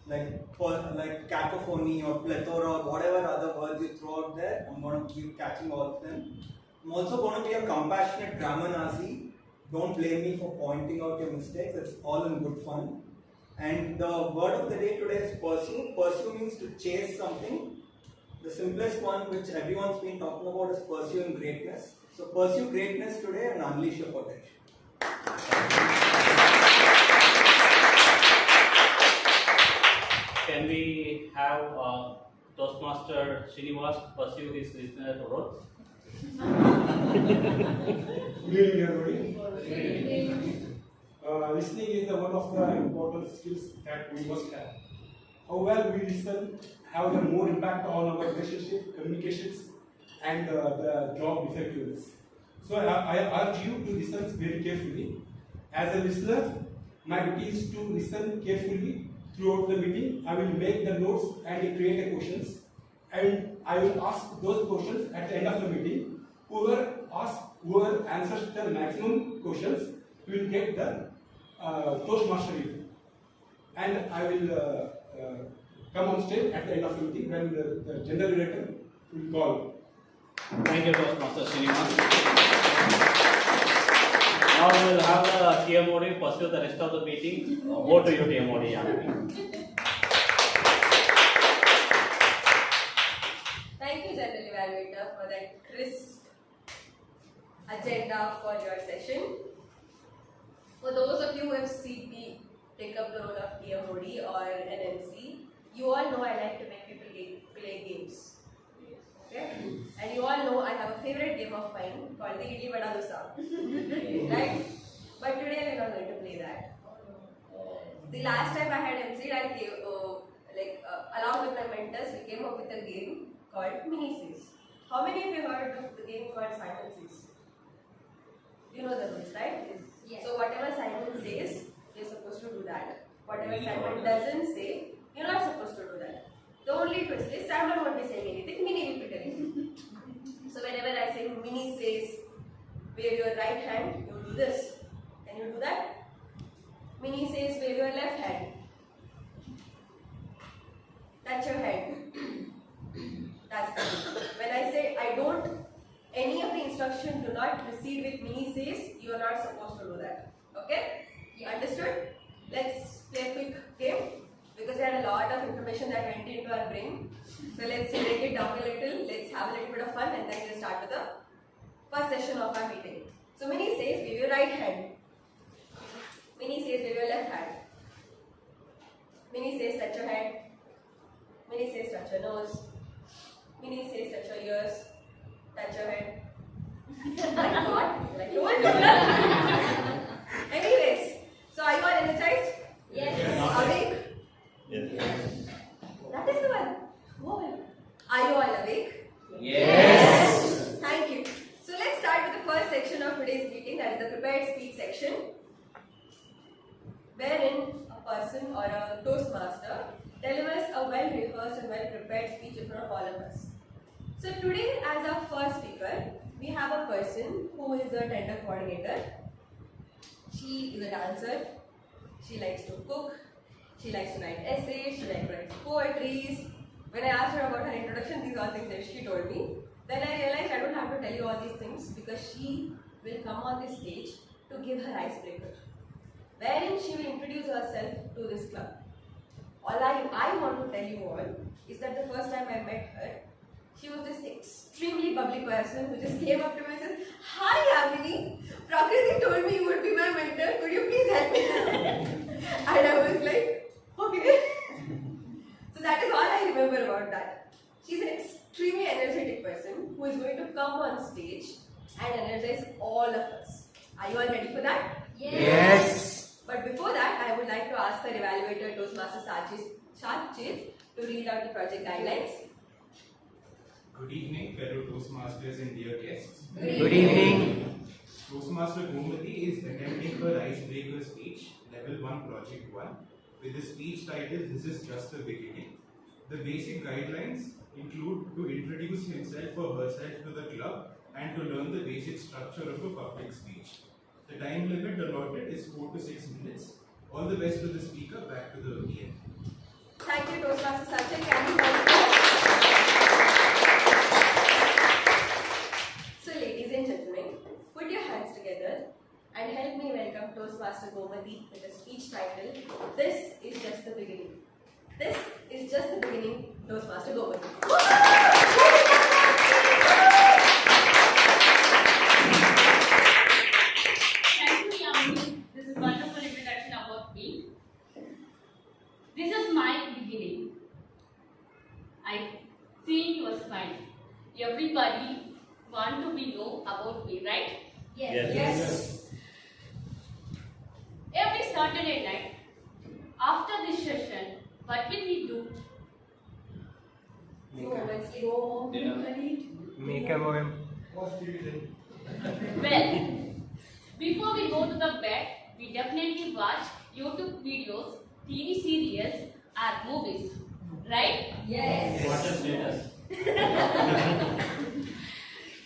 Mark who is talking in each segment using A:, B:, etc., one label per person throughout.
A: like cacophony or plethora or whatever other words you throw out there. I'm going to keep catching all of them. I'm also going to be a compassionate grammar Nazi. Don't blame me for pointing out your mistakes. It's all in good fun. And the word of the day today is pursue. Pursue means to chase something. The simplest one, which everyone's been talking about, is pursuing greatness. So pursue greatness today and unleash your potential.
B: Can we have Toastmaster Srinivas pursue his listener role?
C: Good evening, everybody. Listening is one of the important skills that we must have. How well we listen have the more impact on our relationship, communications, and the job effectiveness. So I urge you to listen very carefully. As a listener, my duty is to listen carefully throughout the meeting. I will make the notes and create the questions, and I will ask those questions at the end of the meeting. Whoever answers the maximum questions will get the Toastmaster review. And I will come on stage at the end of the meeting when the general director will call.
B: Thank you, Toastmaster Srinivas. Now we will have the TMOD pursue the rest of the meeting. Over to you, TMOD.
D: Thank you, General Evaluator, for that crisp agenda for your session. For those of you who have seen me take up the role of TMOD or an MC, you all know I like to make people play games. Okay? And you all know I have a favorite game of mine called the Idli Vada Dosa. Right? But today we're not going to play that. The last time I had MC, I gave, along with my mentors, we came up with a game called Mini Says. How many of you heard of the game called Simon Says? You know the rules, right?
E: Yes.
D: So whatever Simon says, you're supposed to do that. Whatever Simon doesn't say, you're not supposed to do that. The only twist is Simon won't be saying anything, Minnie will be telling. So whenever I say Minnie says, wave your right hand, you do this. Can you do that? Minnie says, wave your left hand. Touch your head. That's it. When I say I don't, any of the instructions do not proceed with Minnie says, you are not supposed to do that. Okay?
E: Yes.
D: Understood? Let's play a quick game because we had a lot of information that went into our brain. So let's break it down a little, let's have a little bit of fun, and then we'll start with the first session of our meeting. So Minnie says, wave your right hand. Minnie says, wave your left hand. Minnie says, touch your head. Minnie says, touch your nose. Minnie says, touch your ears. Touch your head. Like what? Like what? Anyways, so are you all energized?
E: Yes.
D: Awake?
B: Yes.
D: That is the one. Whoa. Are you all awake?
B: Yes.
D: Thank you. So let's start with the first section of today's meeting, that is the prepared speech section, wherein a person or a Toastmaster delivers a well-rehearsed and well-prepared speech in front of all of us. So today, as our first speaker, we have a person who is a tender coordinator. She is a dancer. She likes to cook. She likes to write essays. She likes to write poetries. When I asked her about her introduction, these are all things that she told me. Then I realized I don't have to tell you all these things because she will come on this stage to give her icebreaker, wherein she will introduce herself to this club. All I want to tell you all is that the first time I met her, she was this extremely bubbly person who just came up to me and said, "Hi Yamini, Prakriti told me you would be my mentor, could you please help me?" And I was like, okay. So that is all I remember about that. She's an extremely energetic person who is going to come on stage and energize all of us. Are you all ready for that?
E: Yes.
D: But before that, I would like to ask our evaluator, Toastmaster Sachit, to read out the project guidelines.
F: Good evening, fellow Toastmasters and dear guests.
E: Good evening.
F: Toastmaster Gomati is attempting her icebreaker speech, level 1, project 1, with the speech title, "This is just the beginning." The basic guidelines include to introduce himself or herself to the club and to learn the basic structure of a public speech. The time limit allotted is 4 to 6 minutes. All the best to the speaker, back to the PM.
D: Thank you, Toastmaster Sachin. Can you welcome? So, ladies and gentlemen, put your hands together and help me welcome Toastmaster Gomati with a speech titled, This is Just the Beginning. This is just the beginning, Toastmaster Gomati.
G: Thank you, Yamini. This is wonderful introduction about me. This is my beginning. I see you was fine. Everybody want to be know about me, right?
B: Yes.
G: Every Saturday night, after this session, what will we do?
E: Make a movie.
G: Well, before we go to the bed, we definitely watch YouTube videos, TV serials, or movies, right?
D: Yes.
B: What a status.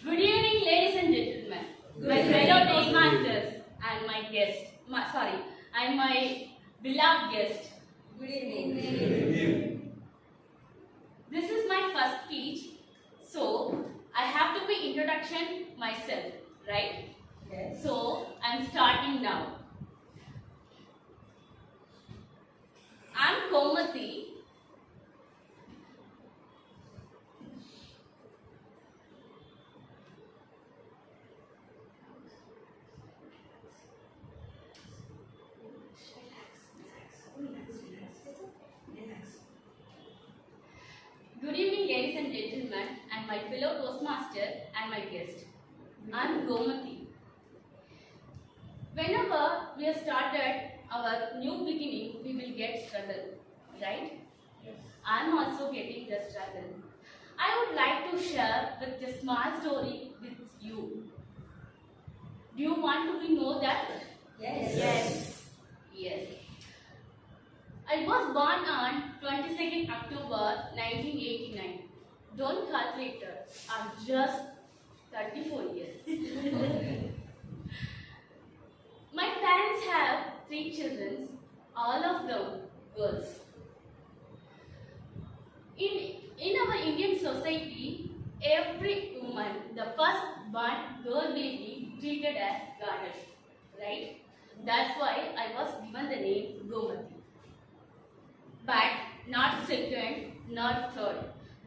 G: Good evening, ladies and gentlemen, my fellow Toastmasters and my guest. And my beloved guest.
D: Good evening.
G: This is my first speech, so I have to be introduction myself, right?
D: Yes.
G: So I'm starting now. I'm Komati. Good evening, ladies and gentlemen, and my fellow Toastmaster and my guest. I'm Gomati. Whenever we have started our new beginning, we will get struggle, right?
B: Yes.
G: I'm also getting the struggle. I would like to share with a small story with you. Do you want to know that?
D: Yes.
G: Yes. I was born on 22nd October 1989. Don't calculate it. I'm just 34 years. My parents have 3 children, all of them girls. In our Indian society, every woman, the first born girl baby, treated as goddess, right? That's why I was given the name Gomati. But not second, not third.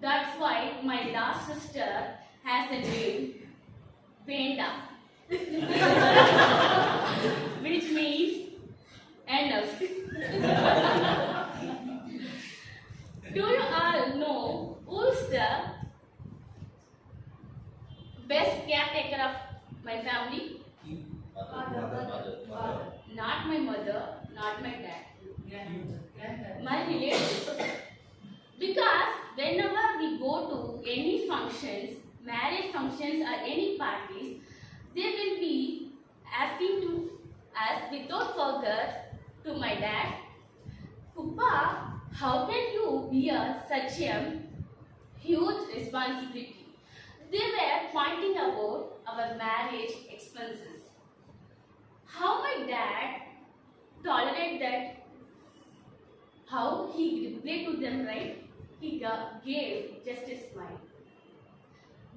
G: That's why my last sister has the name Venda, which means enough. Do you all know who is the best caretaker of my family? Not my mother, not my dad. My relatives. Because whenever we go to any functions, marriage functions or any parties, they will be asking to us without forget to my dad, Kuppa, how can you bear such a huge responsibility? They were pointing about our marriage expenses. How my dad tolerated that, how he replied to them, right? He gave just a smile.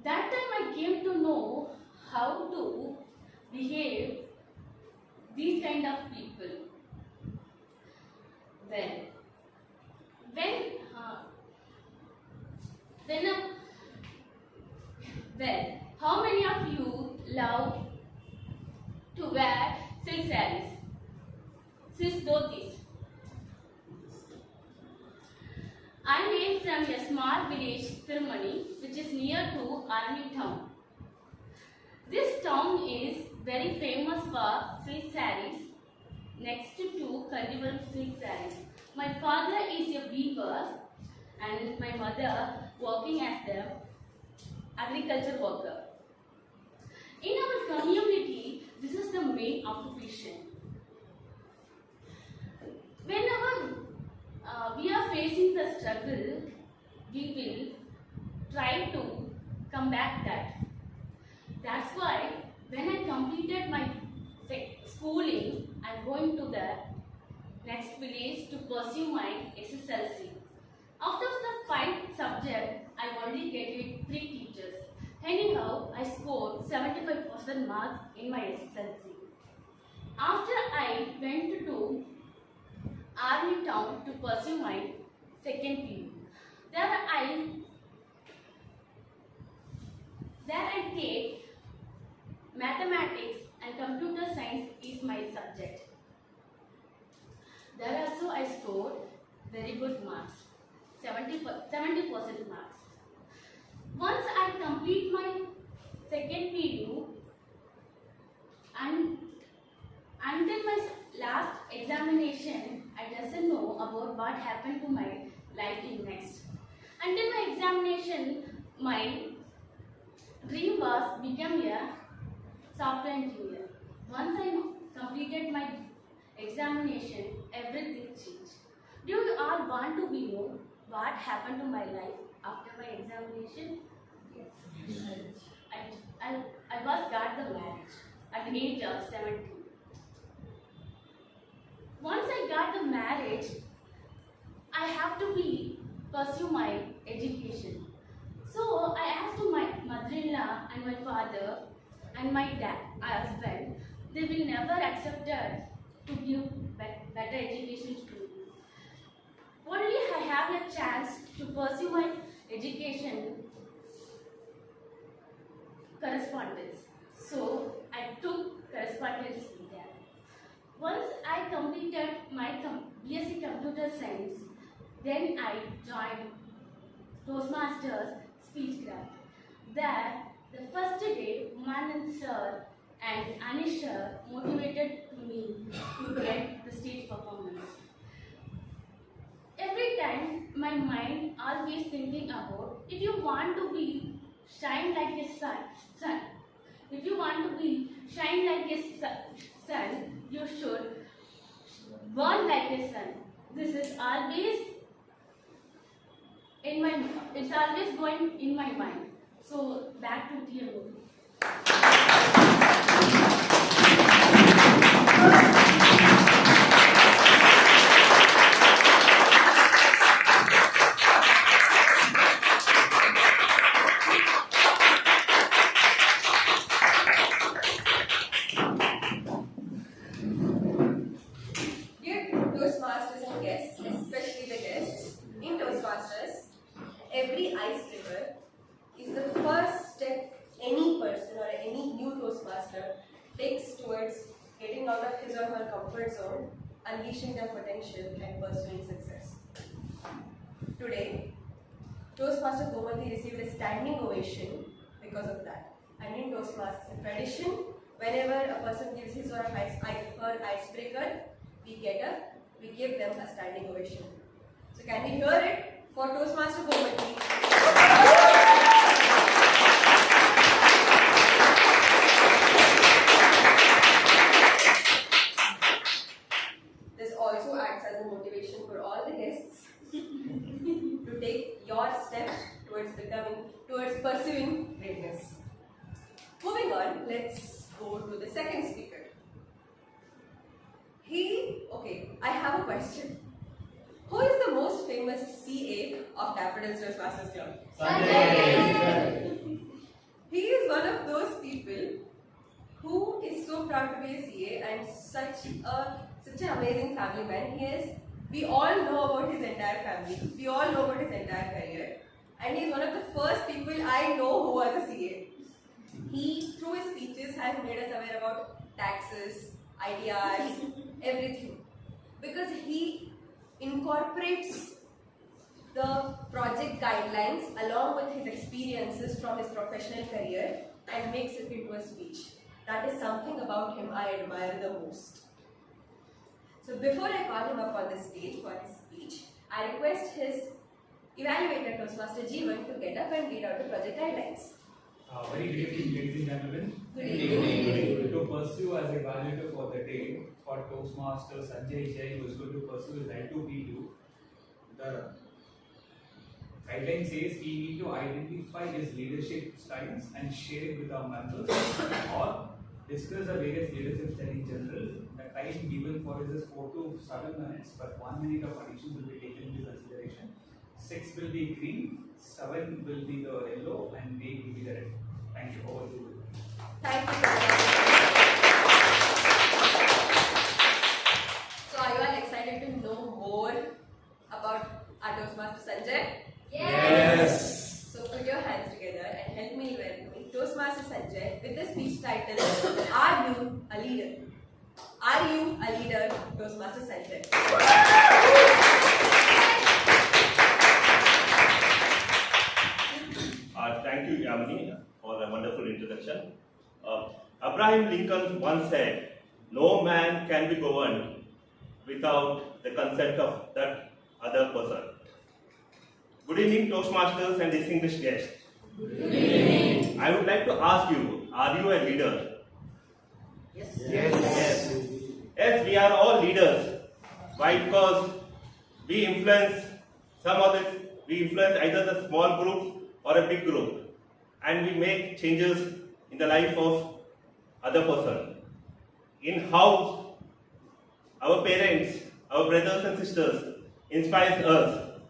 G: That time I came to know how to behave these kind of people. How many of you love to wear silk sarees, silk dhotis? I am from a small village, Tirumani, which is near to Army town. This town is very famous for silk sarees, next to Kanjivaram silk sarees. My father is a weaver and my mother working as the agriculture worker. In our community, this is the main occupation. Whenever we are facing the struggle, we will try to combat that. That's why when I completed my schooling, I'm going to the next village to pursue my SSLC. 100% marks in my SSLC. After I went to Army Town to pursue my second PU. There I take mathematics and computer science is my subject. There also I scored very good marks, 70% marks. Once I complete my second PU and until my last examination, I doesn't know about what happened to my life in next. Until my examination, my dream was become a software engineer. Once I completed my examination, everything changed. Do you all want to be know what happened to my life after my examination? Yes. I was got the marriage at the age of 17. Once I got the marriage, I have to pursue my education. So I asked to my mother-in-law and my father and my husband, they will never accept to give better education to me. Only I have a chance to pursue my education correspondence. So I took correspondence there. Once I completed my BSc Computer Science, then I joined Toastmasters Speechcraft. There, the first day, Umanand sir and Anish sir motivated me to get the stage performance. Every time, my mind always thinking about if you want to be shine like a sun. If you want to be shine like a sun, you should burn like a sun. This is always it's always going in my mind. So back to TMO.
D: Dear Toastmasters and guests, especially the guests, in Toastmasters, every icebreaker is the first step any person or any new Toastmaster takes towards getting out of his or her comfort zone, unleashing their potential and pursuing success. Today, Toastmaster Gomati received a standing ovation because of that. And in Toastmasters, a tradition, whenever a person gives his or her icebreaker, we give them a standing ovation. So can we hear it for Toastmaster Gomati? This also acts as a motivation for all the guests to take your step towards pursuing greatness. Moving on, let's go to the second speaker. I have a question. Who is the most famous CA of Daffodils Toastmasters Club?
E: Sanjay.
D: He is one of those people who is so proud to be a CA and such an amazing family man. We all know about his entire family. We all know about his entire career. And he is one of the first people I know who was a CA. He, through his speeches, has made us aware about taxes, ideas, everything. Because he incorporates the project guidelines along with his experiences from his professional career and makes it into a speech. That is something about him I admire the most. So before I call him up on the stage for his speech, I request his evaluator Toastmaster Jeevan to get up and read out the project guidelines.
H: Very good evening, ladies and gentlemen.
D: Good evening.
H: To pursue as evaluator for the day for Toastmaster Sanjay Jai, who is going to pursue his L2P2, the guideline says we need to identify his leadership styles and share it with our members, or discuss the various leadership styles in general. The time given for this is 4 to 7 minutes, but 1 minute of addition will be taken into consideration. 6 will be green, 7 will be the yellow, and 8 will be the red. Thank you. Over to you.
D: Thank you. So are you all excited to know more about our Toastmaster Sanjay?
E: Yes.
D: So put your hands together and help me welcome Toastmaster Sanjay with the speech title, Are You a Leader? Are you a leader, Toastmaster Sanjay?
I: Thank you, Yamini, for a wonderful introduction. Abraham Lincoln once said, "No man can be governed without the consent of that other person." Good evening, Toastmasters and distinguished guests.
E: Good evening.
I: I would like to ask you, are you a leader?
E: Yes.
I: Yes, we are all leaders. Why? Because we influence we influence either the small group or a big group, and we make changes in the life of other person. In house, our parents, our brothers and sisters inspires us,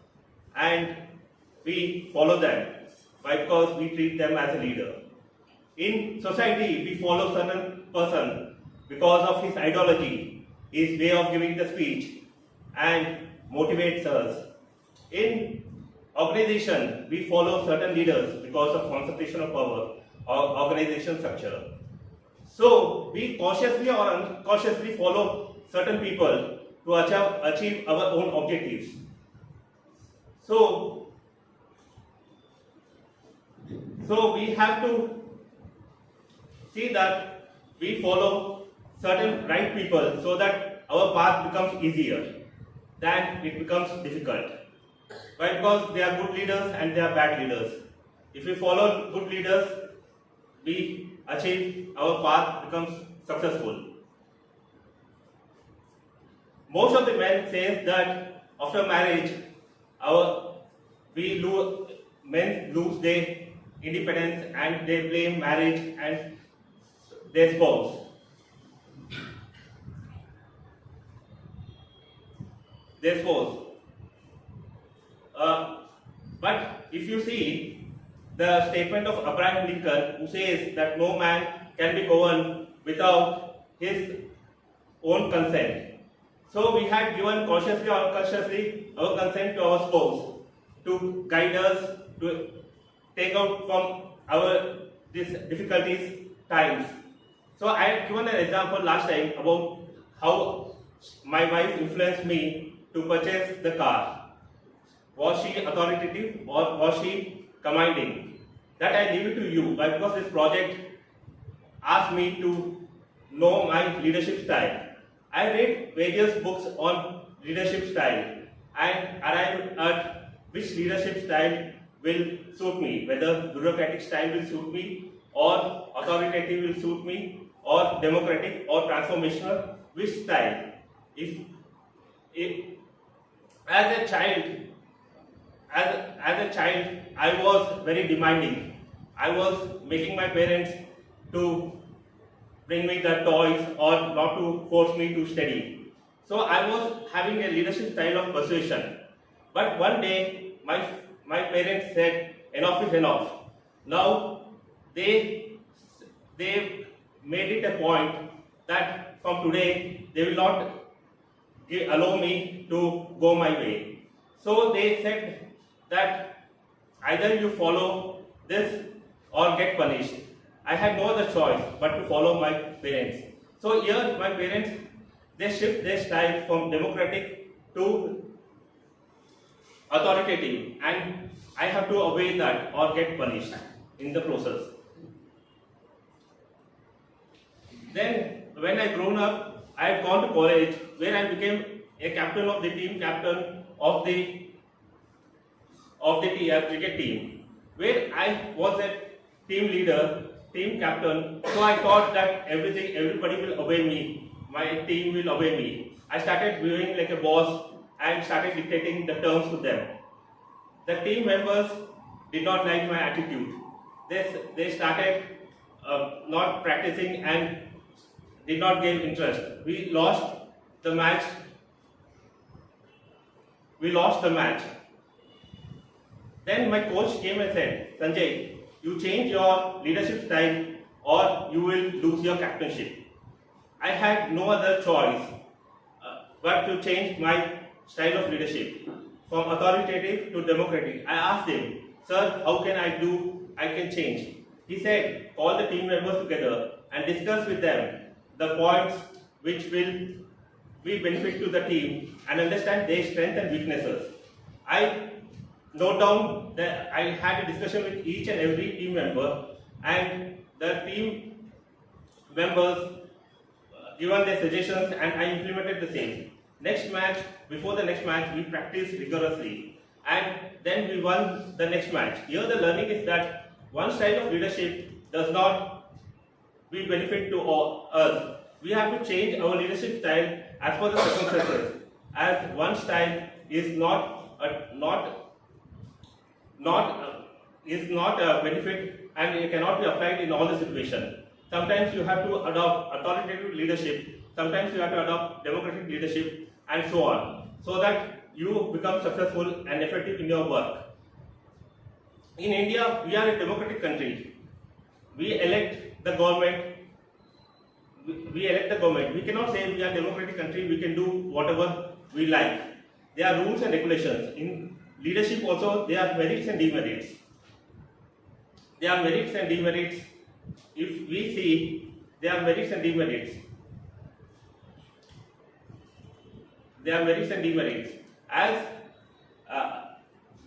I: and we follow them. Why? Because we treat them as a leader. In society, we follow certain person because of his ideology, his way of giving the speech, and motivates us. In organization, we follow certain leaders because of concentration of power or organization structure. So we cautiously or uncautiously follow certain people to achieve our own objectives. So we have to see that we follow certain right people so that our path becomes easier than it becomes difficult. Why? Because they are good leaders and they are bad leaders. If we follow good leaders, we achieve our path becomes successful. Most of the men say that after marriage, men lose their independence and they blame marriage and their spouse. But if you see the statement of Abraham Lincoln, who says that no man can be governed without his own consent. So we had given cautiously or unconsciously our consent to our spouse to guide us to take out from our these difficulties times. So I had given an example last time about how my wife influenced me to purchase the car. Was she authoritative or was she commanding? That I leave it to you, but because this project asked me to know my leadership style. I read various books on leadership style and arrived at which leadership style will suit me, whether bureaucratic style will suit me or authoritative will suit me or democratic or transformational, which style. If as a child, I was very demanding. I was making my parents to bring me the toys or not to force me to study. So I was having a leadership style of persuasion. But one day, my parents said, enough is enough. Now they made it a point that from today they will not allow me to go my way. So they said that either you follow this or get punished. I had no other choice but to follow my parents. So here my parents, they shift their style from democratic to authoritative, and I have to obey that or get punished in the process. Then when I grown up, I had gone to college where I became a captain of the team captain of the cricket team, where I was a team leader, team captain. So I thought that everybody will obey me, my team will obey me. I started behaving like a boss and started dictating the terms to them. The team members did not like my attitude. They started not practicing and did not gain interest. We lost the match. Then my coach came and said, Sanjay, you change your leadership style or you will lose your captainship. I had no other choice but to change my style of leadership from authoritative to democratic. I asked him, "Sir, how can I can change?" He said, "Call the team members together and discuss with them the points which will be benefit to the team and understand their strengths and weaknesses." I note down that I had a discussion with each and every team member, and the team members given their suggestions and I implemented the same. Before the next match, we practiced rigorously and then we won the next match. Here the learning is that one style of leadership does not be benefit to us. We have to change our leadership style as per the circumstances, as one style is not a benefit and it cannot be applied in all the situations. Sometimes you have to adopt authoritative leadership, sometimes you have to adopt democratic leadership, and so on, so that you become successful and effective in your work. In India, we are a democratic country. We elect the government. We cannot say we are a democratic country, we can do whatever we like. There are rules and regulations. In leadership also, there are merits and demerits. There are merits and demerits. If we see, there are merits and demerits. There are merits and demerits. As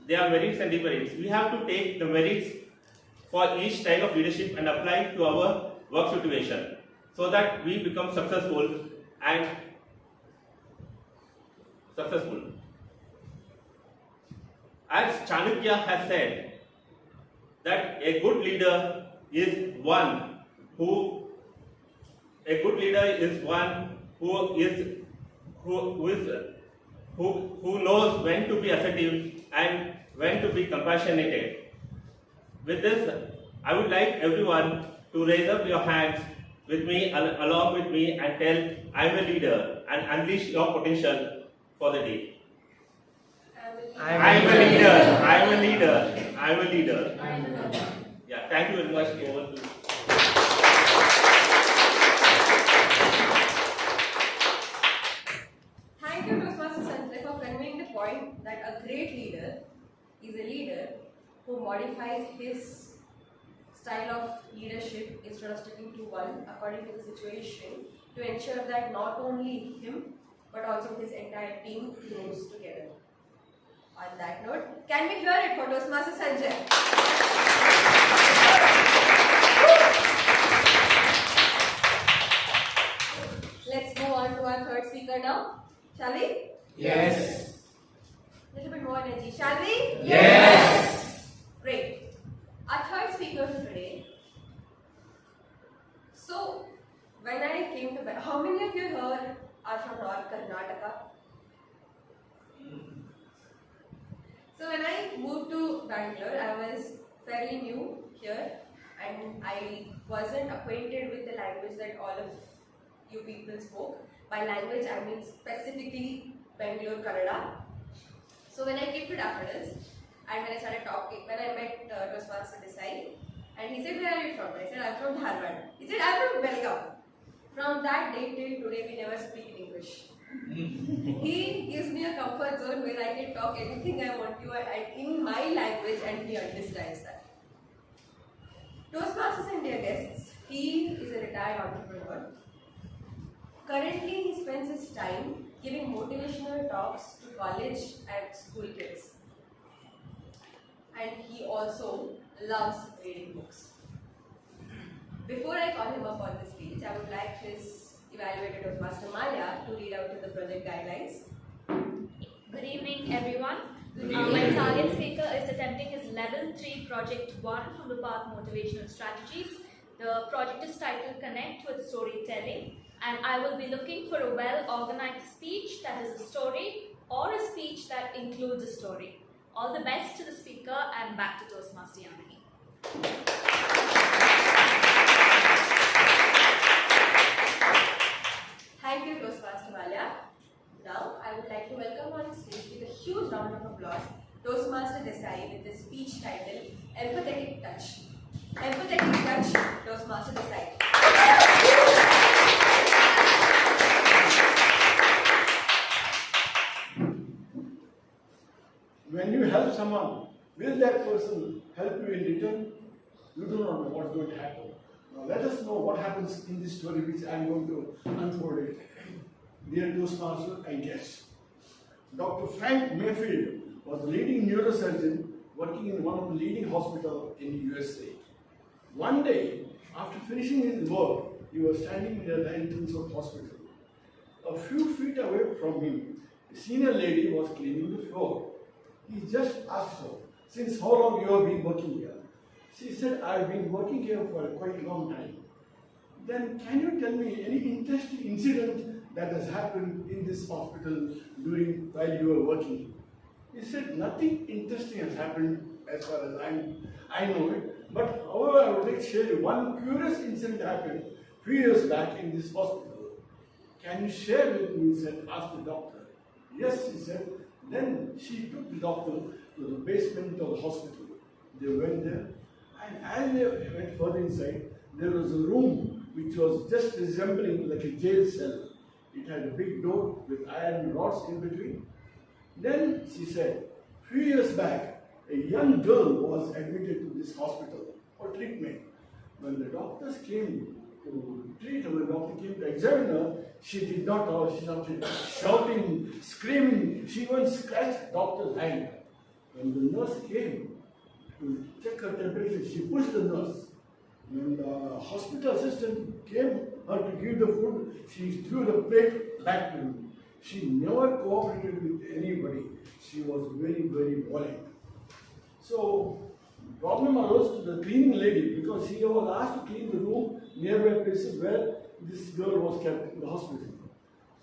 I: there are merits and demerits, we have to take the merits for each style of leadership and apply it to our work situation, so that we become successful and successful. As Chanakya has said, that a good leader is one who knows when to be assertive and when to be compassionate. With this, I would like everyone to raise up your hands with me, along with me, and tell, "I am a leader," and unleash your potential for the day. I am a leader. I am a leader. I am a leader. Yeah, thank you very much. Over to
D: Thank you, Toastmaster Sanjay, for conveying the point that a great leader is a leader who modifies his style of leadership instead of sticking to one according to the situation, to ensure that not only him but also his entire team grows together. On that note, can we hear it for Toastmaster Sanjay? Let's move on to our third speaker now. Shall we?
E: Yes.
D: Little bit more energy. Shall we?
E: Yes.
D: Great. Our third speaker for today. So, when I came to how many of you here are from North Karnataka? So when I moved to Bangalore, I was fairly new here and I wasn't acquainted with the language that all of you people spoke. By language, I mean specifically Bangalore Kannada. So when I came to Daffodils and when I started talking, when I met Toastmaster Desai, and he said, "Where are you from?" I said, "I'm from Dharwad." He said, "I'm from Belgaum." From that day till today, we never speak in English. He gives me a comfort zone where I can talk anything I want to in my language, and he understands that. Toastmasters and dear guests, he is a retired entrepreneur. Currently, he spends his time giving motivational talks to college and school kids. And he also loves reading books. Before I call him up on the stage, I would like his evaluator Toastmaster Maya to read out the project guidelines.
J: Good evening, everyone. My target speaker is attempting his Level 3 Project 1 from the Path Motivational Strategies. The project is titled Connect with Storytelling, and I will be looking for a well-organized speech that is a story or a speech that includes a story. All the best to the speaker, and back to Toastmaster Yanagi.
D: Thank you, Toastmaster Maya. Now, I would like to welcome on stage with a huge round of applause Toastmaster Desai with the speech titled Empathetic Touch. Empathetic touch, Toastmaster decide.
K: When you help someone, will that person help you in return? You do not know what's going to happen. Now let us know what happens in this story which I am going to unfold it. Dear Toastmaster and guests, Dr. Frank Mayfield was a leading neurosurgeon working in one of the leading hospitals in the USA. One day, after finishing his work, he was standing near the entrance of the hospital. A few feet away from him, a senior lady was cleaning the floor. He just asked her, "Since how long you have been working here?" She said, "I've been working here for a quite long time." "Then can you tell me any interesting incident that has happened in this hospital while you were working?" He said, "Nothing interesting has happened as far as I know it. But however, I would like to share you one curious incident happened a few years back in this hospital." "Can you share with me?" asked the doctor. "Yes," he said. Then she took the doctor to the basement of the hospital. They went there, and as they went further inside, there was a room which was just resembling like a jail cell. It had a big door with iron rods in between. Then she said, "Few years back, a young girl was admitted to this hospital for treatment. When the doctors came to treat her, when the doctor came to examine her, she did not know. She started shouting, screaming. She even scratched the doctor's hand. When the nurse came to check her temperature, she pushed the nurse. When the hospital assistant came her to give the food, she threw the plate back to him. She never cooperated with anybody. She was very, very violent." So, problem arose to the cleaning lady because she was asked to clean the room nearby places where this girl was kept in the hospital.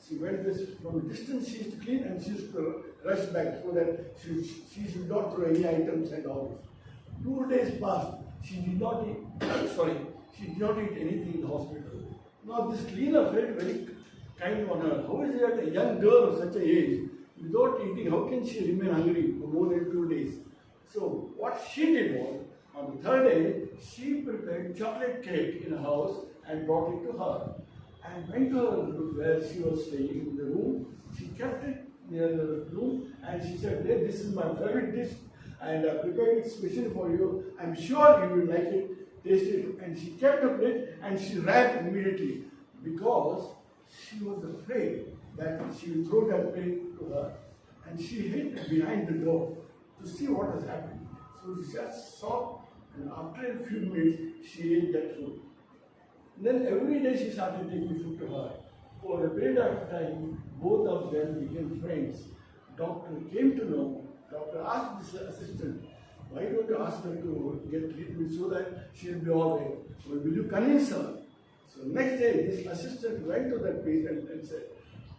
K: She went this from a distance, she used to clean and she used to rush back so that she should not throw any items and all this. 2 days passed, she did not eat anything in the hospital. Now this cleaner felt very kind on her. How is it that a young girl of such an age, without eating, how can she remain hungry for more than 2 days? So what she did was, on the third day, she prepared chocolate cake in her house and brought it to her. And went to her where she was staying in the room. She kept it near the room and she said, "Hey, this is my favorite dish and I prepared it specially for you. I'm sure you will like it, taste it." And she kept the plate and she ran immediately because she was afraid that she would throw that plate to her. And she hid behind the door to see what has happened. So she just saw, and after a few minutes, she ate that food. Then every day she started taking food to her. For a period of time, both of them became friends. Doctor came to know, doctor asked this assistant, "Why don't you ask her to get treatment so that she'll be all right? Well, will you convince her?" So next day, this assistant went to that patient and said,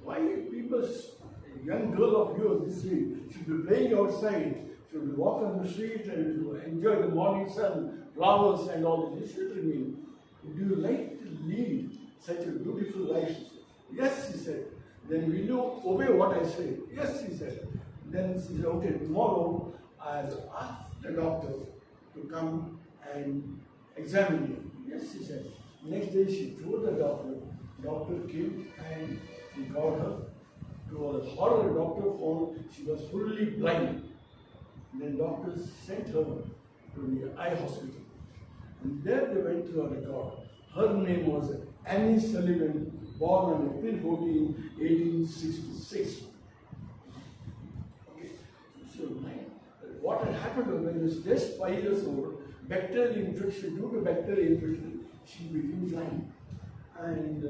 K: "Why people, a young girl of yours this week, should be playing outside, should walk on the street and enjoy the morning sun, flowers and all this. You should remain. Would you like to lead such a beautiful life?" She said. "Yes," he said. "Then will you obey what I say?" "Yes," he said. Then she said, "Okay, tomorrow I'll ask the doctor to come and examine you." "Yes," she said. Next day she told the doctor. Doctor came and he got her. To her horror, the doctor found she was fully blind. Then doctors sent her to the eye hospital. And there they went through her record. Her name was Annie Sullivan, born on April 14, 1866. Okay. So what had happened was when she was just 5 years old, bacterial infection, due to bacterial infection, she became blind. And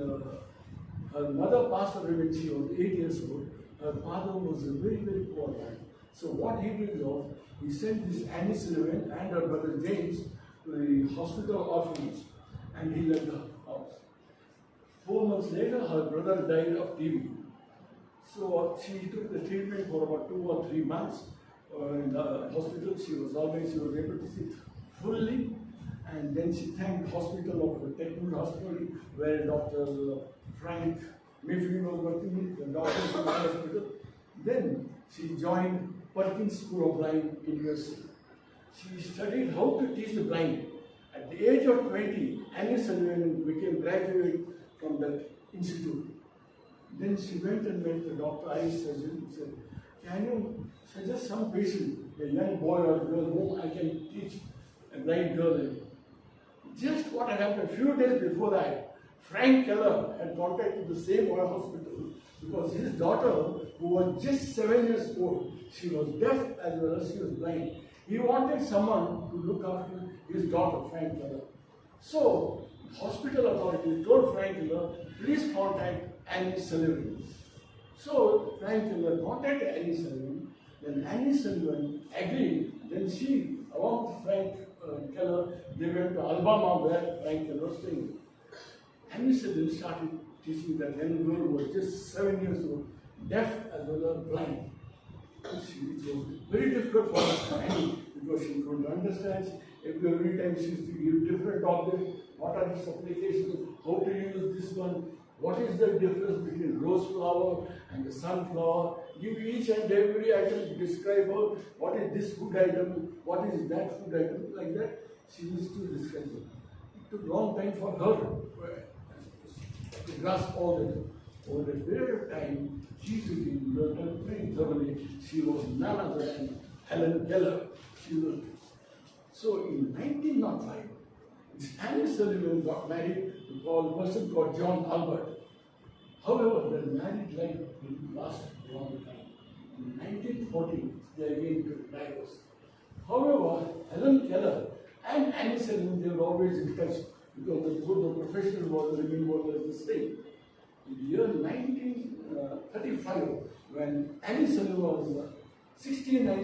K: her mother passed away when she was 8 years old. Her father was a very, very poor man. So what he did was, he sent this Annie Sullivan and her brother James to the hospital orphanage, and he left the house. 4 months later, her brother died of TB. So she took the treatment for about 2 or 3 months in the hospital. She was able to see fully, and then she thanked the hospital of the Technical Hospital where Dr. Frank Mayfield was working, the doctors in the hospital. Then she joined Perkins School of Blind in USA. She studied how to teach the blind. At the age of 20, Annie Sullivan became graduate from that institute. Then she went and met the doctor, eye surgeon, and said, can you suggest some patient, a young boy or girl whom I can teach a blind girl? Just what had happened a few days before that, Frank Keller had contacted the same hospital because his daughter, who was just 7 years old, she was deaf as well as she was blind. He wanted someone to look after his daughter, Frank Keller. So, hospital authority told Frank Keller, please contact Annie Sullivan. So, Frank Keller contacted Annie Sullivan. Then Annie Sullivan agreed. Then she, along with Frank Keller, they went to Alabama where Frank Keller was staying. Annie Sullivan started teaching that young girl who was just 7 years old, deaf as well as blind. It was very difficult for Annie because she couldn't understand. Every time she used to give different objects, what are its applications, how to use this one, what is the difference between rose flower and the sunflower. Give each and every item, describe her, what is this food item, what is that food item, like that. She used to describe it. It took a long time for her to grasp all that. Over a period of time, she became learned very thoroughly. She was none other than Helen Keller. She was. So in 1905, Annie Sullivan got married to a person called John Albert. However, their married life didn't last a long time. In 1940, they again took divorce. However, Helen Keller and Annie Sullivan, they were always in touch because the professional was remained the same. In the year 1935, when Annie Sullivan was 69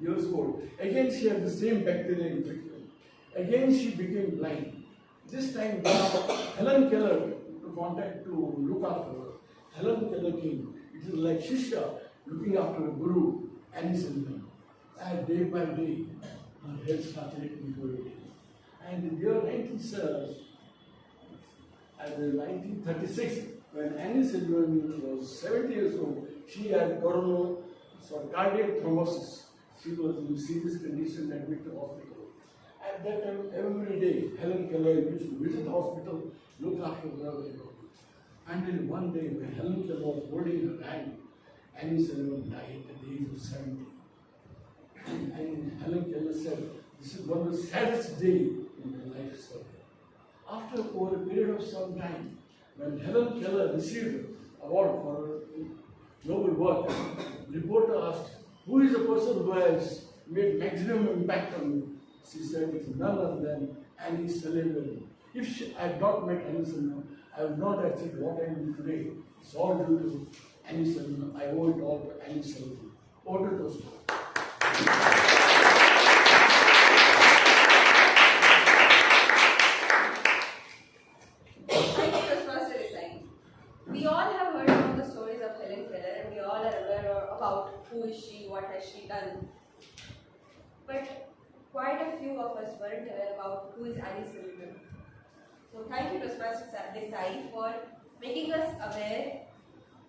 K: years old, again she had the same bacterial infection. Again she became blind. This time Helen Keller to contact to look after her. Helen Keller came. It is like Shishya looking after a guru, Annie Sullivan. And day by day, her health started improving. And in the year 1936, when Annie Sullivan was 70 years old, she had cardiac thrombosis. She was in serious condition, admitted to hospital. At that time, every day, Helen Keller used to visit the hospital, look after her. Finally, one day, when Helen Keller was holding her hand, Annie Sullivan died at the age of 70. And Helen Keller said, this is one of the saddest days in my life, sir. After over a period of some time, when Helen Keller received award for her noble work, the reporter asked, who is the person who has made maximum impact on you? She said, it's none other than Annie Sullivan. If I had not met Annie Sullivan, I would not have achieved what I am today. It's all due to Annie Sullivan. I owe it all to Annie Sullivan. Over to those.
D: We all have heard about the stories of Helen Keller and we all are aware about who is she, what has she done. But quite a few of us weren't aware about who is Annie Sullivan. So thank you Toastmasters Desai for making us aware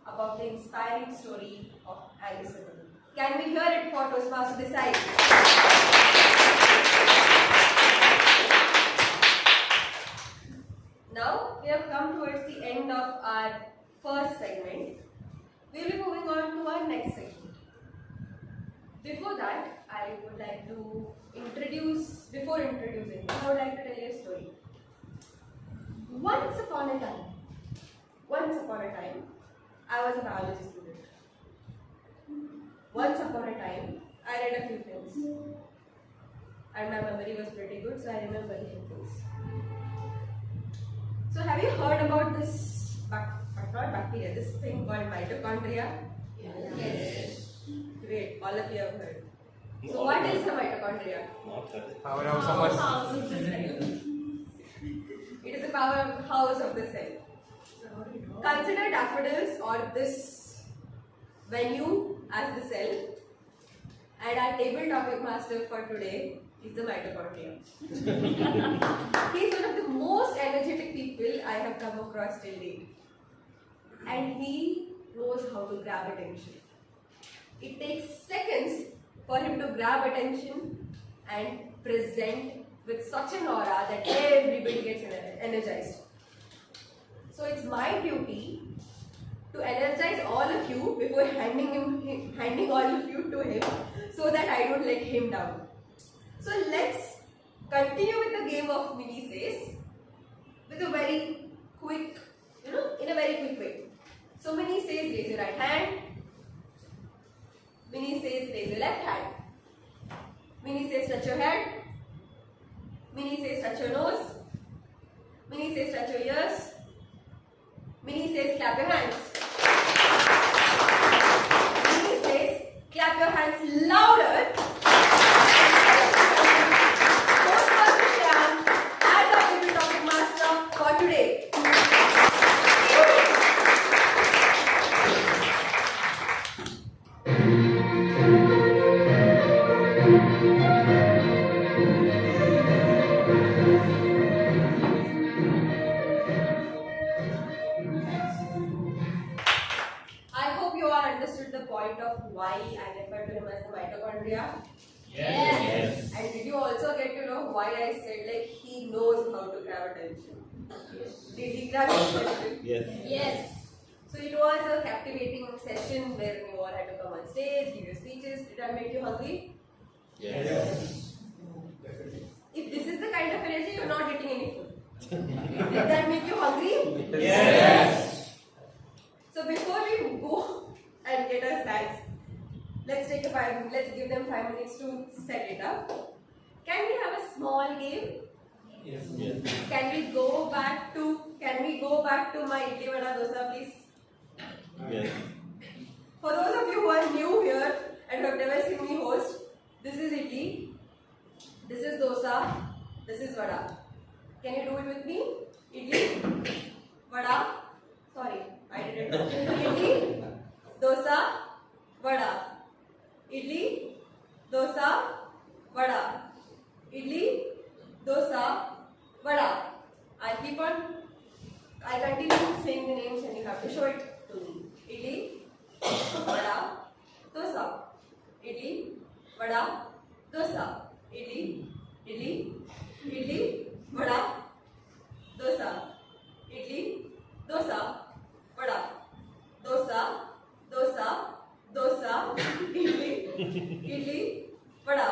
D: about the inspiring story of Annie Sullivan. Can we hear it for Toastmasters Desai? Now we have come towards the end of our first segment. We will be moving on to our next segment. Before that, I would like to introducing, I would like to tell you a story. Once upon a time, I was a biology student. Once upon a time, I read a few things. And my memory was pretty good, so I remember a few things. So have you heard about this, not bacteria, this thing called mitochondria? Yes. Great, all of you have heard. So what is the mitochondria?
E: Powerhouse of the cell.
D: It is the powerhouse of the cell. Consider daffodils or this venue as the cell. And our table topic master for today is the mitochondria. He is one of the most energetic people I have come across till date. And he knows how to grab attention. It takes seconds for him to grab attention and present with such an aura that everybody gets energized. So it's my duty to energize all of you before handing all of you to him, so that I don't let him down. So let's continue with the game of mini says with a very quick, in a very quick way. So mini says raise your right hand. Mini says raise your left hand. Mini says touch your head. Mini says touch your nose. Mini says touch your ears. Mini says clap your hands. Mini says clap your hands louder. Toastmaster Shyam as our favorite topic master for today. I hope you all understood the point of why I refer to him as the mitochondria.
G: Yes.
D: And did you also get to know why I said like he knows how to grab attention? Did he grab attention?
G: Yes.
D: So it was a captivating session where you all had to come on stage, give your speeches. Did I make you hungry?
K: Yes.
D: If this is the kind of energy, you're not getting any food. Did that make you hungry?
I: Yes.
D: So before we go and get our snacks, let's give them 5 minutes to set it up. Can we have a small game?
I: Yes.
D: Can we go back to my idli vada dosa, please?
I: Yes.
D: For those of you who are new here and have never seen me host, this is idli, this is dosa, this is vada. Can you do it with me? Idli, vada, sorry, I didn't know. Idli, dosa, vada. Idli, dosa, vada. Idli, dosa, vada. I'll continue saying the names and you have to show it to me. Idli, vada, dosa. Idli, vada, dosa. Idli, vada, dosa. Idli, dosa, vada. Dosa, dosa, dosa. Idli, vada.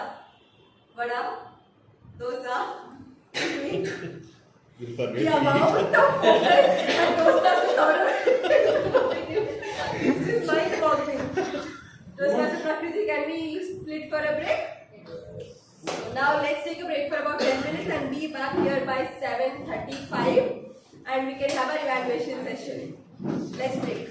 D: Vada, dosa, idli. The amount of focus and Toastmasters order is just mind-boggling. Toastmaster Prakriti, can we split for a break? So now let's take a break for about 10 minutes and be back here by 7:35 and we can have our evaluation session. Let's break.